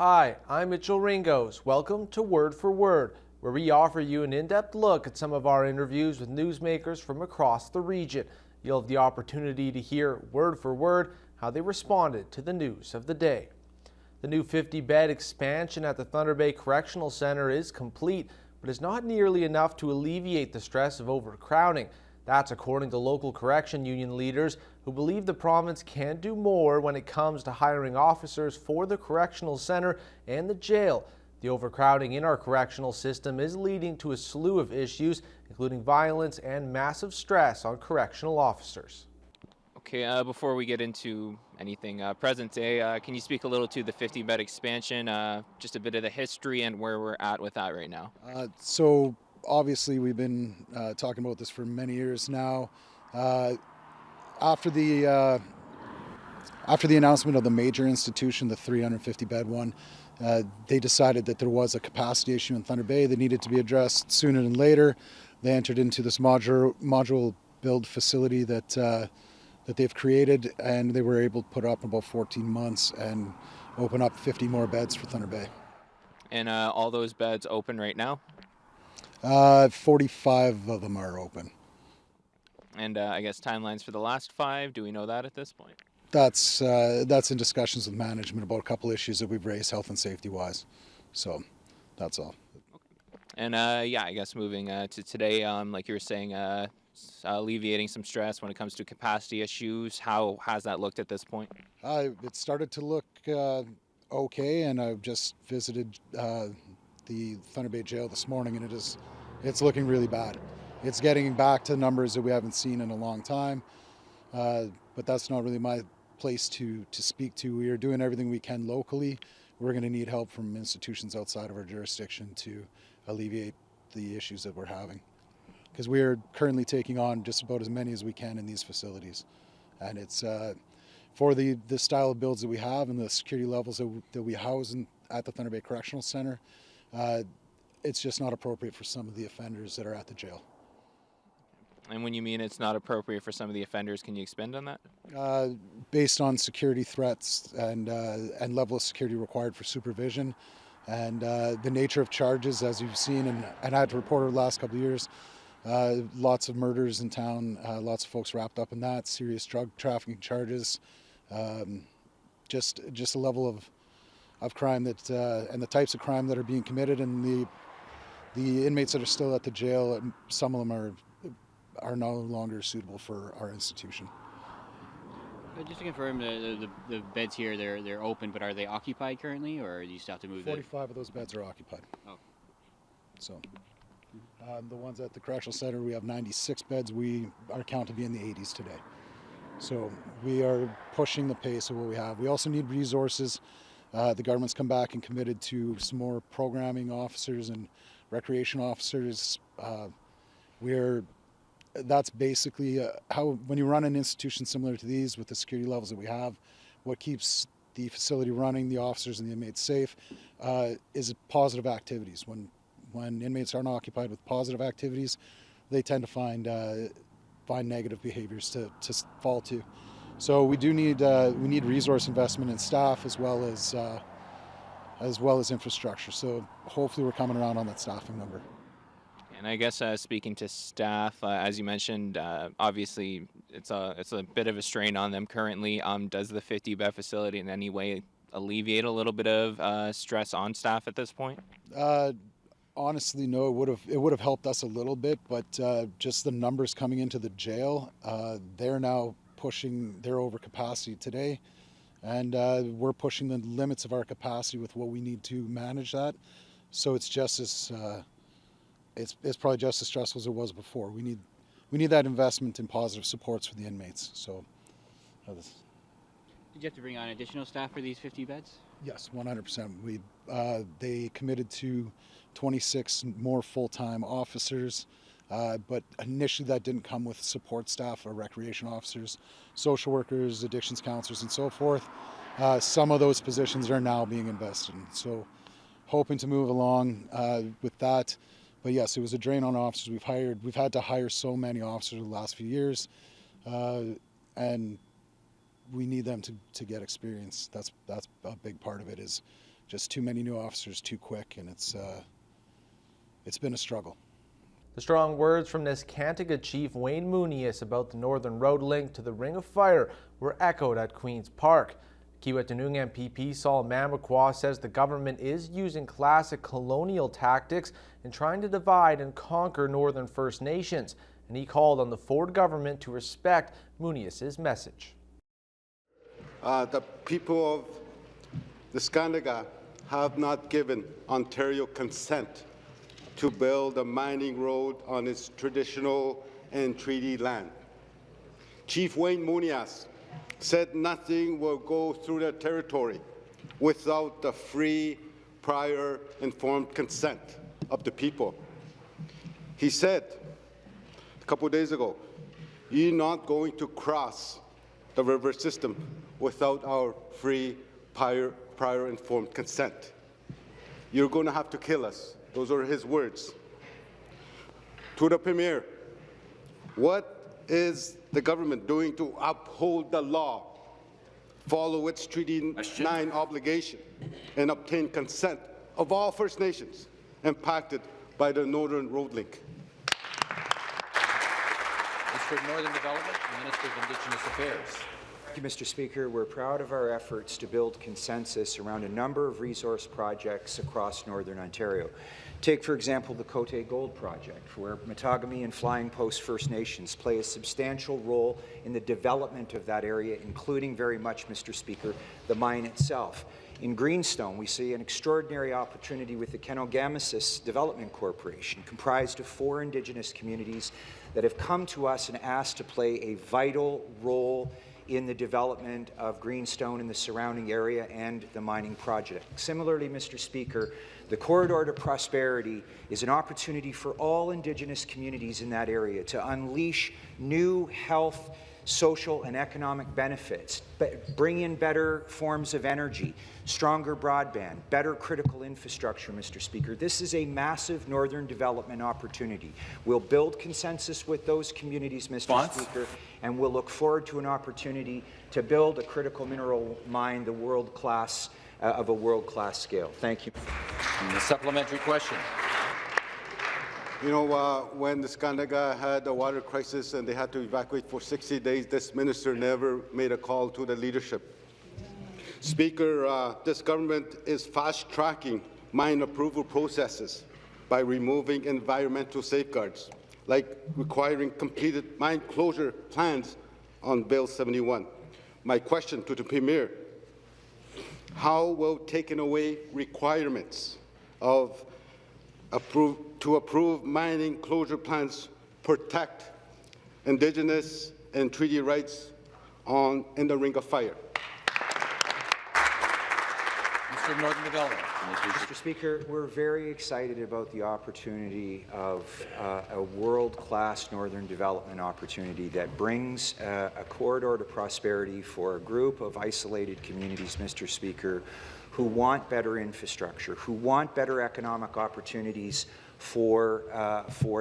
Hi, I'm Mitchell Ringos. Welcome to Word for Word, where we offer you an in-depth look at some of our interviews with newsmakers from across the region. You'll have the opportunity to hear word for word how they responded to the news of the day. The new 50-bed expansion at the Thunder Bay Correctional Center is complete, but is not nearly enough to alleviate the stress of overcrowding. That's according to local correction union leaders who believe the province can do more when it comes to hiring officers for the correctional center and the jail. The overcrowding in our correctional system is leading to a slew of issues, including violence and massive stress on correctional officers. Okay, before we get into anything present day, can you speak a little to the 50-bed expansion, just a bit of the history and where we're at with that right now? So obviously we've been talking about this for many years now. Uh, after the announcement of the major institution, the 350-bed one, they decided that there was a capacity issue in Thunder Bay that needed to be addressed sooner than later. They entered into this modular build facility that they've created, and they were able to put up in about 14 months and open up 50 more beds for Thunder Bay. And all those beds open right now? 45 of them are open. And I guess timelines for the last 5, do we know that at this point? That's in discussions with management about a couple issues that we've raised health and safety wise. So that's all. And yeah, I guess moving to today, like you were saying, alleviating some stress when it comes to capacity issues. How has that looked at this point? It started to look okay, and I've just visited the Thunder Bay Jail this morning, and it's looking really bad. It's getting back to numbers that we haven't seen in a long time, but that's not really my place to speak to. We are doing everything we can locally. We're going to need help from institutions outside of our jurisdiction to alleviate the issues that we're having, because we are currently taking on just about as many as we can in these facilities, and it's for the style of builds that we have and the security levels that we house at the Thunder Bay Correctional Center. It's just not appropriate for some of the offenders that are at the jail. And when you mean it's not appropriate for some of the offenders, can you expand on that? Based on security threats and level of security required for supervision, and the nature of charges, as you've seen, and I had to report over the last couple of years, lots of murders in town, lots of folks wrapped up in that, serious drug trafficking charges, just a level of crime that and the types of crime that are being committed, and the inmates that are still at the jail, some of them are no longer suitable for our institution. Just to confirm, the beds here, they're open, but are they occupied currently, or do you still have to move 45 of those beds are occupied. Oh. So the ones at the correctional center, we have 96 beds. We are counted to be in the 80s today. So we are pushing the pace of what we have. We also need resources. The government's come back and committed to some more programming officers and recreation officers. That's basically how, when you run an institution similar to these with the security levels that we have, what keeps the facility running, the officers and the inmates safe, is positive activities. When inmates aren't occupied with positive activities, they tend to find negative behaviors to fall to. So we need resource investment in staff as well as infrastructure. So hopefully we're coming around on that staffing number. And I guess speaking to staff, as you mentioned, obviously it's a bit of a strain on them currently. Does the 50-bed facility in any way alleviate a little bit of stress on staff at this point? Honestly, no. It would have helped us a little bit, but just the numbers coming into the jail, they're now pushing their overcapacity today, and we're pushing the limits of our capacity with what we need to manage that. So it's just as it's probably just as stressful as it was before. We need that investment in positive supports for the inmates. So Did you have to bring on additional staff for these 50 beds? yes, 100%. They committed to 26 more full-time officers, but initially that didn't come with support staff or recreation officers, social workers, addictions counselors, and so forth. Some of those positions are now being invested in. So hoping to move along with that. But yes, it was a drain on officers. We've had to hire so many officers in the last few years, and we need them to get experience. That's a big part of it, is just too many new officers too quick, and it's been a struggle. The strong words from Nescantaga Chief Wayne Munius about the Northern Road link to the Ring of Fire were echoed at Queen's Park. Kiiwetinoong MPP Saul Mamakwa says the government is using classic colonial tactics in trying to divide and conquer Northern First Nations, and he called on the Ford government to respect Munius's message. The people of Nescantaga have not given Ontario consent to build a mining road on its traditional and treaty land. Chief Wayne Munius said nothing will go through their territory without the free, prior, informed consent of the people. He said a couple of days ago, "You're not going to cross the river system without our free, prior informed consent. You're going to have to kill us." Those are his words. To the Premier, what is the government doing to uphold the law, follow its Treaty 9 obligation, and obtain consent of all First Nations impacted by the Northern Road Link? Minister of Northern Development, Minister of Indigenous Affairs. Thank you, Mr. Speaker. We're proud of our efforts to build consensus around a number of resource projects across Northern Ontario. Take, for example, the Cote Gold Project, where Matagami and Flying Post First Nations play a substantial role in the development of that area, including very much, Mr. Speaker, the mine itself. In Greenstone, we see an extraordinary opportunity with the Kenogamisis Development Corporation, comprised of 4 Indigenous communities that have come to us and asked to play a vital role in the development of Greenstone and the surrounding area and the mining project. Similarly, Mr. Speaker, the Corridor to Prosperity is an opportunity for all Indigenous communities in that area to unleash new health, social and economic benefits, bring in better forms of energy, stronger broadband, better critical infrastructure, Mr. Speaker. This is a massive northern development opportunity. We'll build consensus with those communities, Mr. Speaker, and we'll look forward to an opportunity to build a critical mineral mine of a world-class scale. Thank you. And the supplementary question. You know, when the Nescantaga had a water crisis and they had to evacuate for 60 days, this minister never made a call to the leadership. Speaker, this government is fast-tracking mine approval processes by removing environmental safeguards, like requiring completed mine closure plans on Bill 71. My question to the Premier, how will taking away requirements of to approve mining closure plans protect Indigenous and treaty rights in the Ring of Fire? Minister of Northern Development. Mr. Speaker, we're very excited about the opportunity of a world-class northern development opportunity that brings a corridor to prosperity for a group of isolated communities, Mr. Speaker, who want better infrastructure, who want better economic opportunities for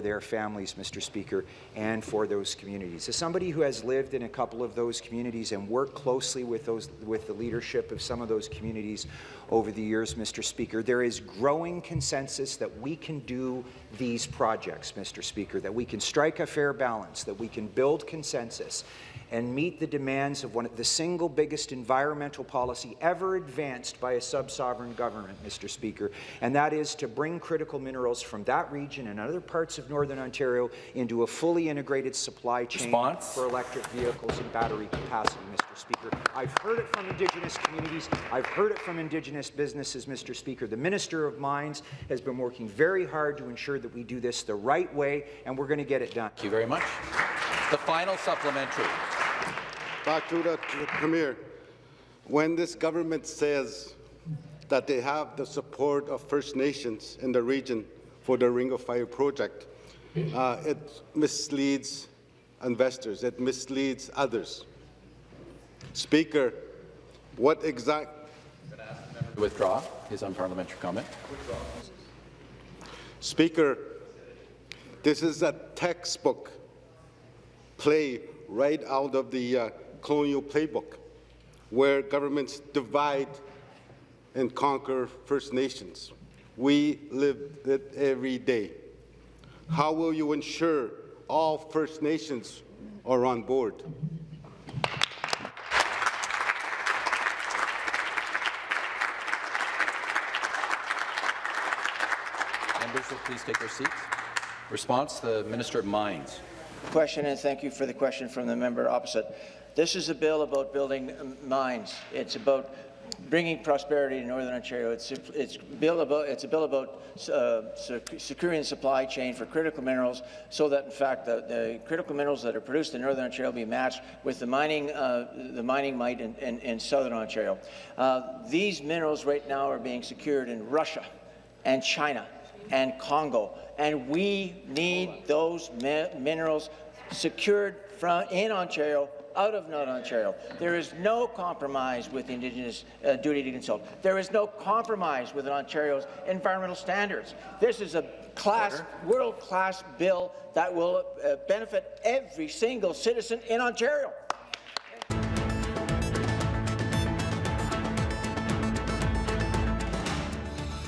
their families, Mr. Speaker, and for those communities. As somebody who has lived in a couple of those communities and worked closely with the leadership of some of those communities over the years, Mr. Speaker, there is growing consensus that we can do these projects, Mr. Speaker, that we can strike a fair balance, that we can build consensus and meet the demands of the single biggest environmental policy ever advanced by a sub-sovereign government, Mr. Speaker, and that is to bring critical minerals from that region and other parts of Northern Ontario into a fully integrated supply chain for electric vehicles and battery capacity, Mr. Speaker. I've heard it from Indigenous communities. I've heard it from Indigenous businesses, Mr. Speaker. The Minister of Mines has been working very hard to ensure that we do this the right way, and we're going to get it done. Thank you very much. The final supplementary. Back to the Premier. When this government says that they have the support of First Nations in the region for the Ring of Fire project, it misleads investors, it misleads others. Speaker, what exact... Withdraw his unparliamentary comment. Speaker, this is a textbook play right out of the colonial playbook, where governments divide and conquer First Nations. We live it every day. How will you ensure all First Nations are on board? Members will please take their seats. Response, the Minister of Mines. Question, and thank you for the question from the member opposite. This is a bill about building mines. It's about bringing prosperity to Northern Ontario. It's a bill about securing the supply chain for critical minerals, so that in fact the critical minerals that are produced in Northern Ontario be matched with the mining might in Southern Ontario. These minerals right now are being secured in Russia and China and Congo, and we need those minerals secured in Ontario, out of Northern Ontario. There is no compromise with Indigenous duty to consult. There is no compromise with Ontario's environmental standards. This is a world-class bill that will benefit every single citizen in Ontario.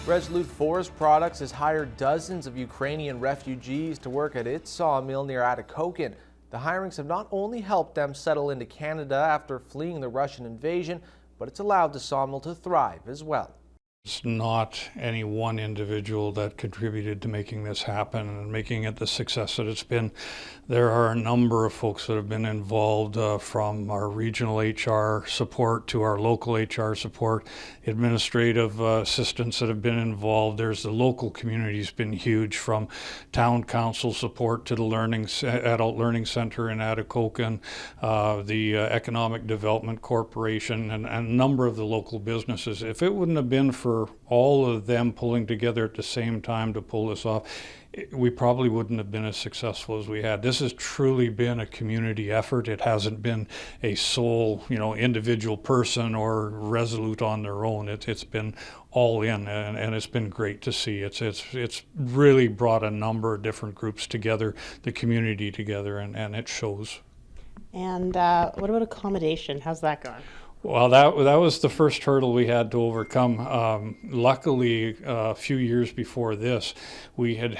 Resolute Forest Products has hired dozens of Ukrainian refugees to work at its sawmill near Atikokan. The hirings have not only helped them settle into Canada after fleeing the Russian invasion, but it's allowed the sawmill to thrive as well. It's not any one individual that contributed to making this happen and making it the success that it's been. There are a number of folks that have been involved, from our regional HR support to our local HR support, administrative assistants that have been involved. There's the local community's been huge, from town council support to the adult learning center in Atikokan, the Economic Development Corporation, and a number of the local businesses. If it wouldn't have been for all of them pulling together at the same time to pull this off, we probably wouldn't have been as successful as we had. This has truly been a community effort. It hasn't been a sole, individual person or Resolute on their own. It's been all in, and it's been great to see. It's really brought a number of different groups together, the community together, and it shows. And what about accommodation? How's that going? Well, that was the first hurdle we had to overcome. Luckily, a few years before this, we had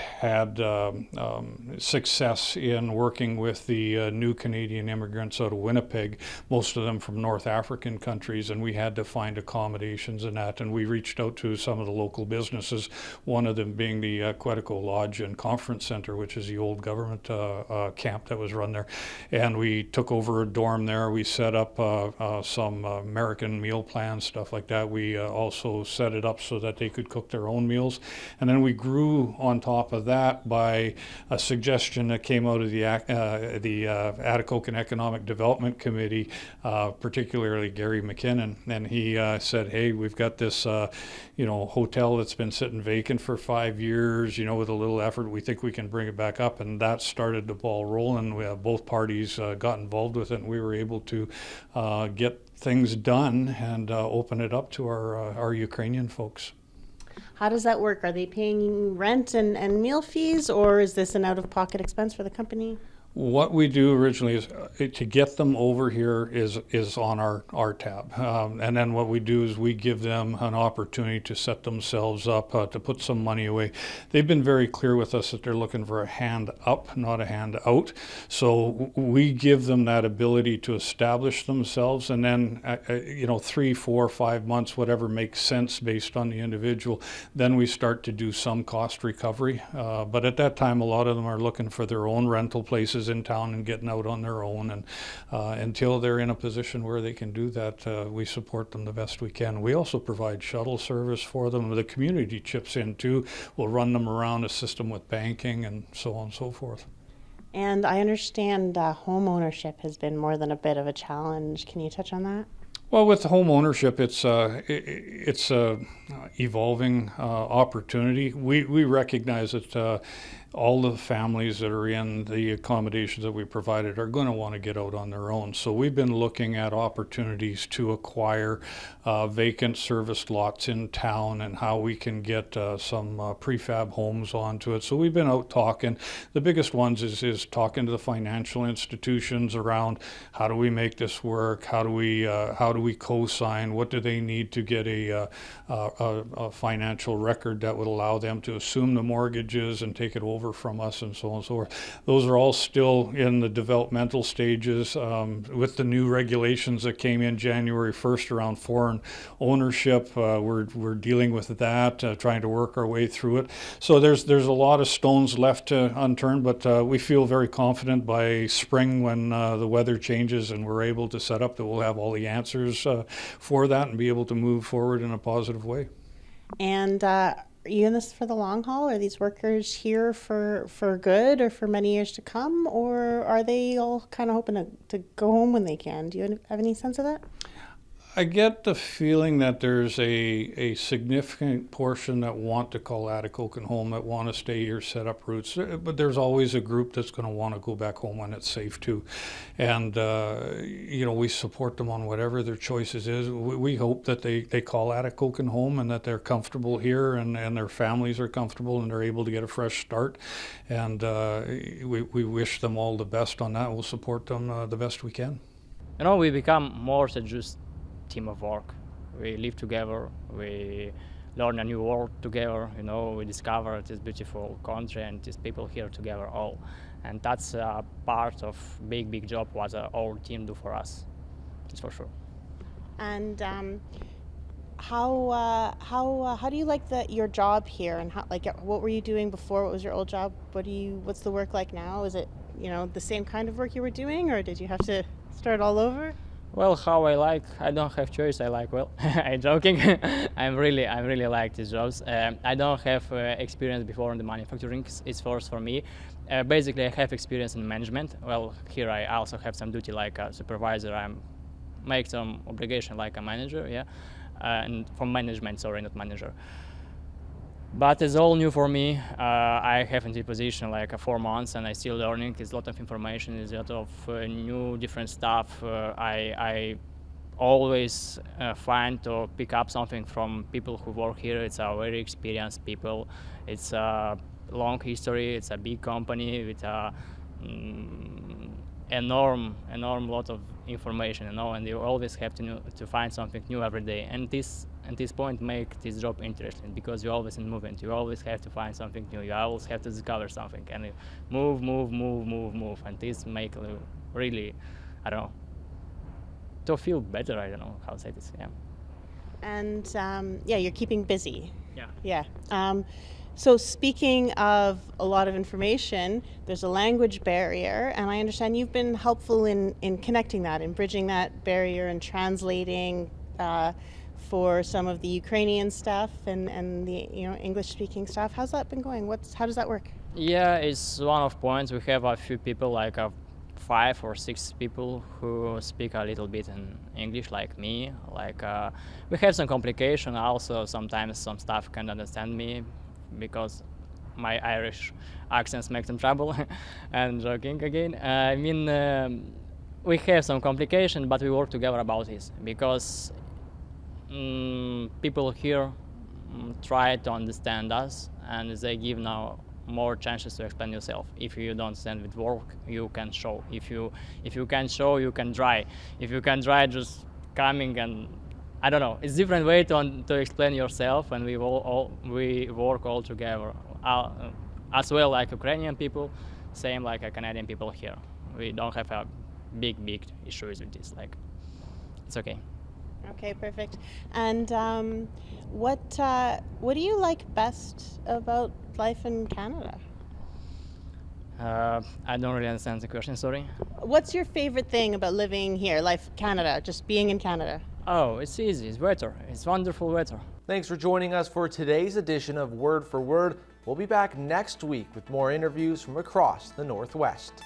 success in working with the new Canadian immigrants out of Winnipeg, most of them from North African countries, and we had to find accommodations in that. And we reached out to some of the local businesses, one of them being the Quetico Lodge and Conference Center, which is the old government camp that was run there. And we took over a dorm there. We set up some American meal plans, stuff like that. We also set it up so that they could cook their own meals. And then we grew on top of that by a suggestion that came out of the Atikokan Economic Development Committee, particularly Gary McKinnon. And he said, hey, we've got this hotel that's been sitting vacant for 5 years, with a little effort, we think we can bring it back up. And that started the ball rolling. Both parties got involved with it, and we were able to get things done and open it up to our Ukrainian folks. How does that work? Are they paying rent and meal fees, or is this an out-of-pocket expense for the company? What we do originally is to get them over here is on our tab. And then what we do is we give them an opportunity to set themselves up, to put some money away. They've been very clear with us that they're looking for a hand up, not a hand out. So we give them that ability to establish themselves, and then 3, 4, 5 months, whatever makes sense based on the individual, then we start to do some cost recovery. But at that time, a lot of them are looking for their own rental places in town and getting out on their own, and until they're in a position where they can do that, we support them the best we can. We also provide shuttle service for them. The community chips in too. We'll run them around, assist them with banking, and so on and so forth. And I understand home ownership has been more than a bit of a challenge. Can you touch on that? Well, with home ownership, it's a evolving opportunity. We recognize that all the families that are in the accommodations that we provided are going to want to get out on their own. So we've been looking at opportunities to acquire vacant serviced lots in town and how we can get some prefab homes onto it. So we've been out talking. The biggest ones is talking to the financial institutions around how do we make this work, how do we co-sign, what do they need to get a financial record that would allow them to assume the mortgages and take it over from us, and so on and so forth. Those are all still in the developmental stages. With the new regulations that came in January 1st around foreign ownership, we're dealing with that, trying to work our way through it. So there's a lot of stones left unturned, but we feel very confident by spring when the weather changes and we're able to set up that we'll have all the answers for that and be able to move forward in a positive way. And are you in this for the long haul? Are these workers here for good or for many years to come? Or are they all kind of hoping to go home when they can? Do you have any sense of that? I get the feeling that there's a significant portion that want to call Atikokan home, that want to stay here, set up roots, but there's always a group that's going to want to go back home when it's safe too. And, we support them on whatever their choices is. We hope that they call Atikokan home and that they're comfortable here and their families are comfortable and they're able to get a fresh start. And we wish them all the best on that. We'll support them the best we can. We become more than just team of work. We live together, we learn a new world together, we discover this beautiful country and these people here together all. And that's a part of big job what our team do for us, it's for sure. And how do you like your job here, and what were you doing before? What was your old job? What's the work like now? Is it the same kind of work you were doing, or did you have to start all over? Well, how I don't have choice. I'm joking. I really like these jobs. I don't have experience before in the manufacturing. It's first for me. Basically, I have experience in management. Well, here I also have some duty like a supervisor. I make some obligation like a manager, yeah, and from management, sorry, not manager. But it's all new for me. I haven't in position like 4 months and I still learning. It's a lot of information, it's a lot of new different stuff. I always find to pick up something from people who work here. It's a very experienced people. It's a long history. It's a big company with a enorm lot of information, and you always have to find something new every day. And this point make this job interesting because you're always in movement. You always have to find something new. You always have to discover something and you move. And this make you really, I don't know, to feel better. I don't know how to say this. Yeah. And you're keeping busy. Yeah. So speaking of a lot of information, there's a language barrier, and I understand you've been helpful in connecting that, in bridging that barrier and translating for some of the Ukrainian staff and the English-speaking staff. How's that been going? How does that work? Yeah, it's one of points. We have a few people, like 5 or 6 people who speak a little bit in English, like me. We have some complication. Also, sometimes some staff can't understand me because my Irish accents make them trouble. I'm joking again. We have some complication, but we work together about this because people here try to understand us, and they give now more chances to explain yourself. If you don't understand with work, you can show. If you can show, you can try. If you can try, just coming and I don't know. It's different way to explain yourself, and we work all together. As well, like Ukrainian people, same like Canadian people here. We don't have a big issues with this. It's okay. Okay, perfect. And what do you like best about life in Canada? I don't really understand the question, sorry. What's your favorite thing about living here, life Canada, just being in Canada? Oh, it's easy, it's weather, it's wonderful weather. Thanks for joining us for today's edition of Word for Word. We'll be back next week with more interviews from across the Northwest.